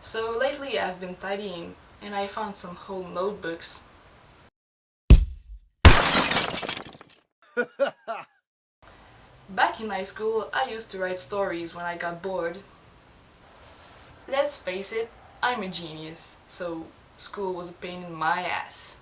So lately I've been tidying and I found some whole notebooks. Back in high school, I used to write stories when I got bored. Let's face it, I'm a genius, so school was a pain in my ass.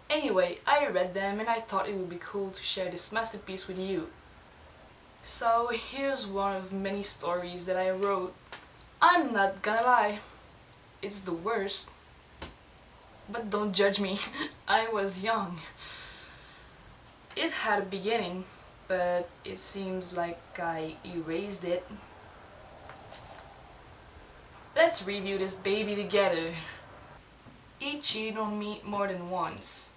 Anyway, I read them and I thought it would be cool to share this masterpiece with you. So here's one of many stories that I wrote. I'm not gonna lie, it's the worst. But don't judge me, I was young. It had a beginning, but it seems like I erased it. Let's review this baby together. He cheated on me more than once.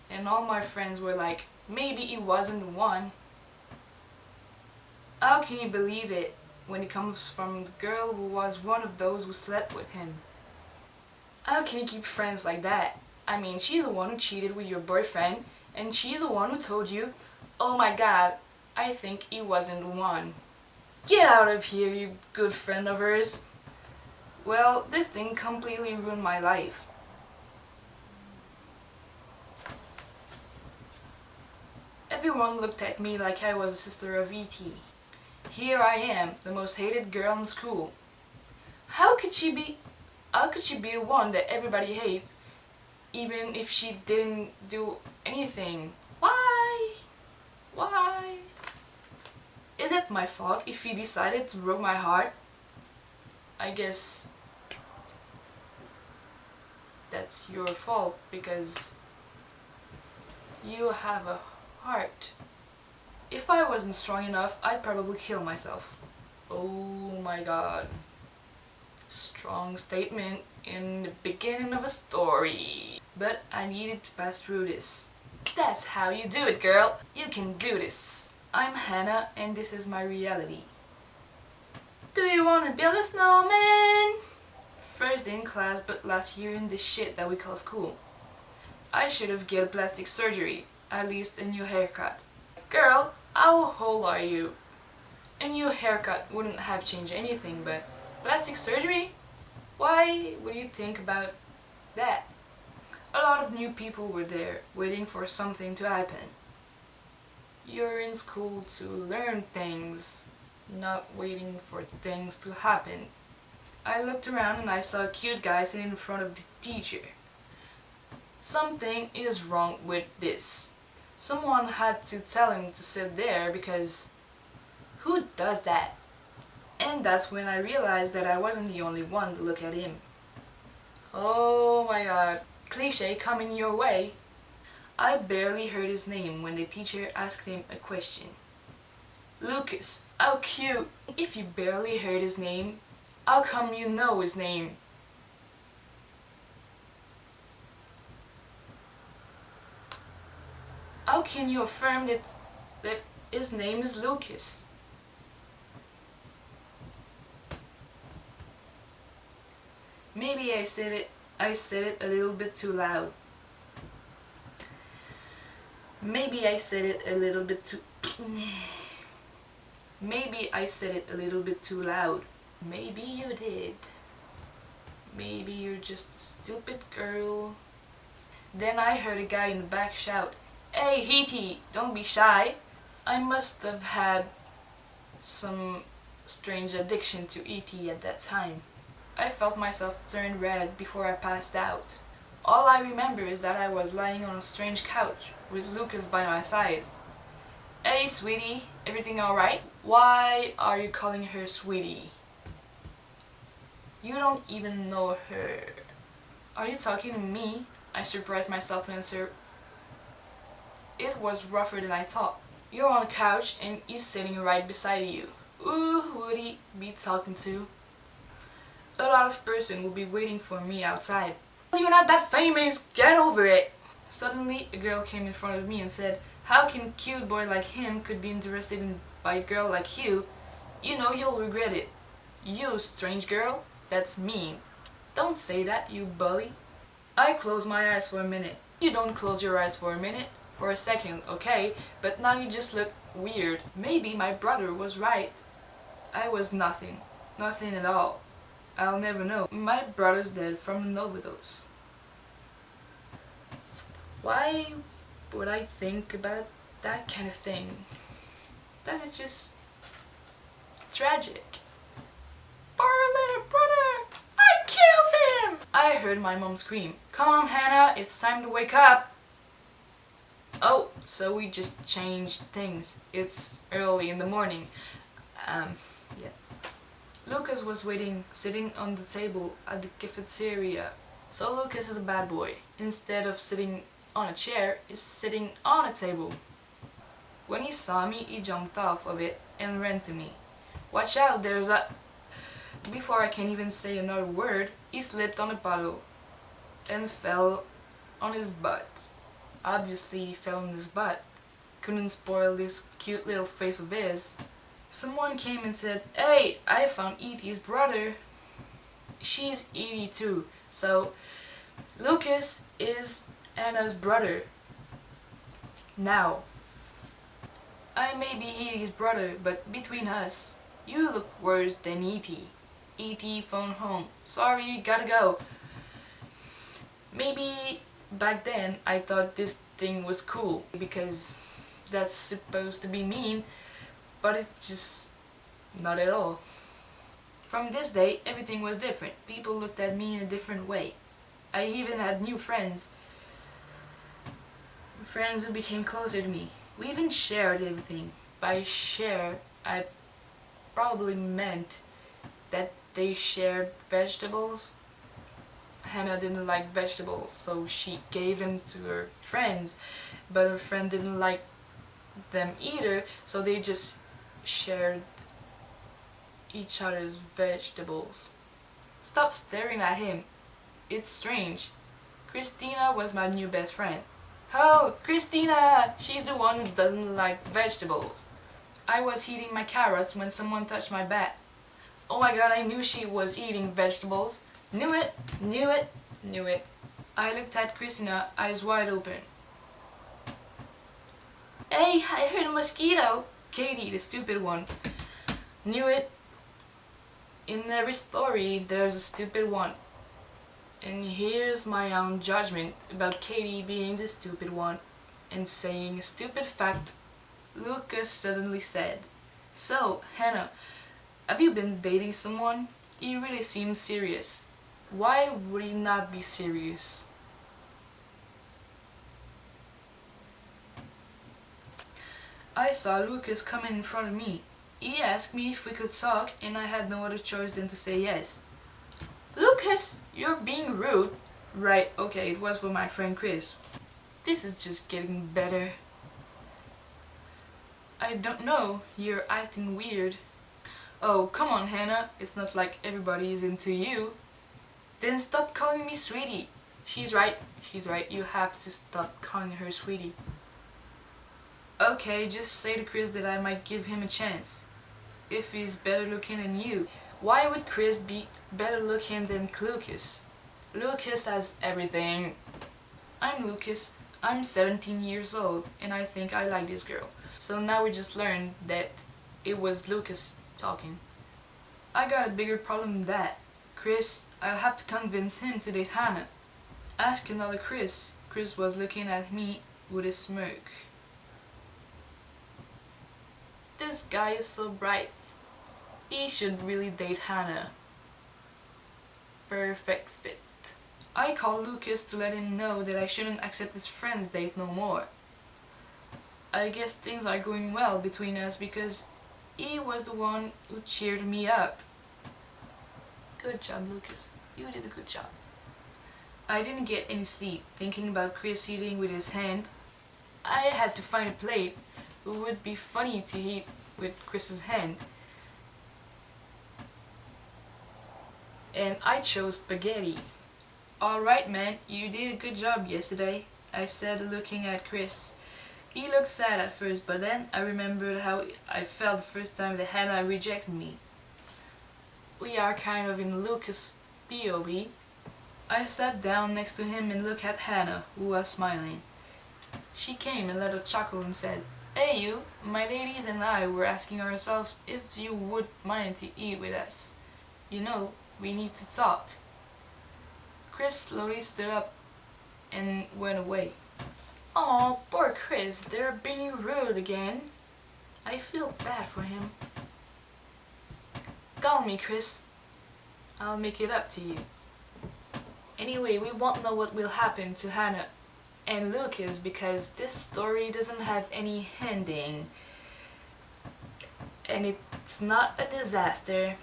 And all my friends were like, maybe he wasn't the one. How can you believe it when it comes from the girl who was one of those who slept with him? How can you keep friends like that? I mean, she's the one who cheated with your boyfriend, and she's the one who told you, oh my god, I think he wasn't the one. Get out of here, you good friend of hers. Well, this thing completely ruined my life. Everyone looked at me like I was a sister of E.T. Here I am, the most hated girl in school. How could she be the one that everybody hates, even if she didn't do anything? Why? Why? Is it my fault if he decided to break my heart? I guess that's your fault because you have a heart. If I wasn't strong enough, I'd probably kill myself. Oh my god. Strong statement in the beginning of a story. But I needed to pass through this. That's how you do it, girl. You can do this. I'm Hannah and this is my reality. Do you want to build a snowman? First day in class, but last year in this shit that we call school. I should have get plastic surgery, at least a new haircut. Girl, how old are you? A new haircut wouldn't have changed anything, but plastic surgery? Why would you think about that? A lot of new people were there, waiting for something to happen. You're in school to learn things, not waiting for things to happen. I looked around and I saw a cute guy sitting in front of the teacher. Something is wrong with this. Someone had to tell him to sit there because who does that? And that's when I realized that I wasn't the only one to look at him. Oh my god, cliché coming your way. I barely heard his name when the teacher asked him a question. Lucas, how cute! If you barely heard his name, how come you know his name? How can you affirm that his name is Lucas? Maybe I said it a little bit too loud. Maybe I said it a little bit too Maybe I said it a little bit too loud. Maybe you did. Maybe you're just a stupid girl. Then I heard a guy in the back shout, "Hey, Heaty, don't be shy." I must have had some strange addiction to E.T. at that time. I felt myself turn red before I passed out. All I remember is that I was lying on a strange couch with Lucas by my side. "Hey, sweetie, everything alright?" Why are you calling her sweetie? You don't even know her. Are you talking to me? I surprised myself to answer. It was rougher than I thought. You're on the couch and he's sitting right beside you. Who would he be talking to? A lot of person will be waiting for me outside. You're not that famous, get over it! Suddenly, a girl came in front of me and said, "How can a cute boy like him could be interested by a girl like you? You know you'll regret it." "You, strange girl? That's mean. Don't say that, you bully." I closed my eyes for a minute. You don't close your eyes for a minute. For a second, okay, but now you just look weird. Maybe my brother was right. I was nothing. Nothing at all. I'll never know. My brother's dead from an overdose. Why would I think about that kind of thing? That is just tragic. Poor little brother! I killed him! I heard my mom scream, "Come on, Hannah, it's time to wake up!" Oh, so we just changed things. It's early in the morning. Yeah. Lucas was waiting, sitting on the table at the cafeteria. So Lucas is a bad boy. Instead of sitting on a chair, is sitting on a table. When he saw me, he jumped off of it and ran to me. "Watch out, there's a..." Before I can even say another word, he slipped on a puddle and fell on his butt. Obviously he fell on his butt. Couldn't spoil this cute little face of his. Someone came and said, "Hey, I found Edie's brother." She's Edie too, so Lucas is Anna's brother. Now, I may be Edie's brother, but between us, you look worse than Edie. Edie, phone home. Sorry, gotta go. Maybe back then I thought this thing was cool because that's supposed to be mean, but it's just not at all. From this day, everything was different. People looked at me in a different way. I even had new friends. Friends who became closer to me. We even shared everything. By share, I probably meant that they shared vegetables. Hannah didn't like vegetables, so she gave them to her friends, but her friend didn't like them either, so they just shared each other's vegetables. Stop staring at him. It's strange. Christina was my new best friend. Oh, Christina! She's the one who doesn't like vegetables. I was eating my carrots when someone touched my back. Oh my god, I knew she was eating vegetables. Knew it, knew it, knew it. I looked at Christina, eyes wide open. Hey, I heard a mosquito. Katie, the stupid one. Knew it. In every story, there's a stupid one. And here's my own judgment about Katie being the stupid one and saying a stupid fact. Lucas suddenly said, "So, Hannah, have you been dating someone? He really seems serious. Why would he not be serious?" I saw Lucas coming in front of me. He asked me if we could talk, and I had no other choice than to say yes. "Lucas, you're being rude." Right, okay, it was for my friend Chris. This is just getting better. I don't know, you're acting weird. Oh, come on, Hannah, it's not like everybody is into you. Then stop calling me sweetie. She's right, you have to stop calling her sweetie. Okay, just say to Chris that I might give him a chance. If he's better looking than you. Why would Chris be better looking than Lucas? Lucas has everything. I'm Lucas. I'm 17 years old and I think I like this girl. So now we just learned that it was Lucas talking. I got a bigger problem than that. Chris, I'll have to convince him to date Hannah. Ask another Chris. Chris was looking at me with a smirk. This guy is so bright. He should really date Hannah. Perfect fit. I called Lucas to let him know that I shouldn't accept his friend's date no more. I guess things are going well between us because he was the one who cheered me up. Good job, Lucas. You did a good job. I didn't get any sleep thinking about Chris eating with his hand. I had to find a plate. It would be funny to eat with Chris's hand. And I chose spaghetti. "Alright man, you did a good job yesterday," I said, looking at Chris. He looked sad at first, but then I remembered how I felt the first time that Hannah rejected me. We are kind of in Lucas' POV. I sat down next to him and looked at Hannah, who was smiling. She came and let a chuckle and said, "Hey you, my ladies and I were asking ourselves if you would mind to eat with us. You know, We need to talk. Chris slowly stood up and went away. Aw, poor Chris, they're being rude again. I feel bad for him. Call me, Chris. I'll make it up to you. Anyway, we won't know what will happen to Hannah and Lucas because this story doesn't have any ending. And it's not a disaster.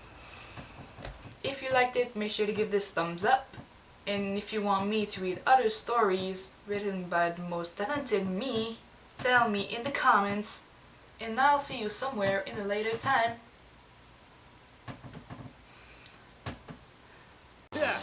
If you liked it, make sure to give this thumbs up. And if you want me to read other stories written by the most talented me, tell me in the comments. And I'll see you somewhere in a later time. Yeah.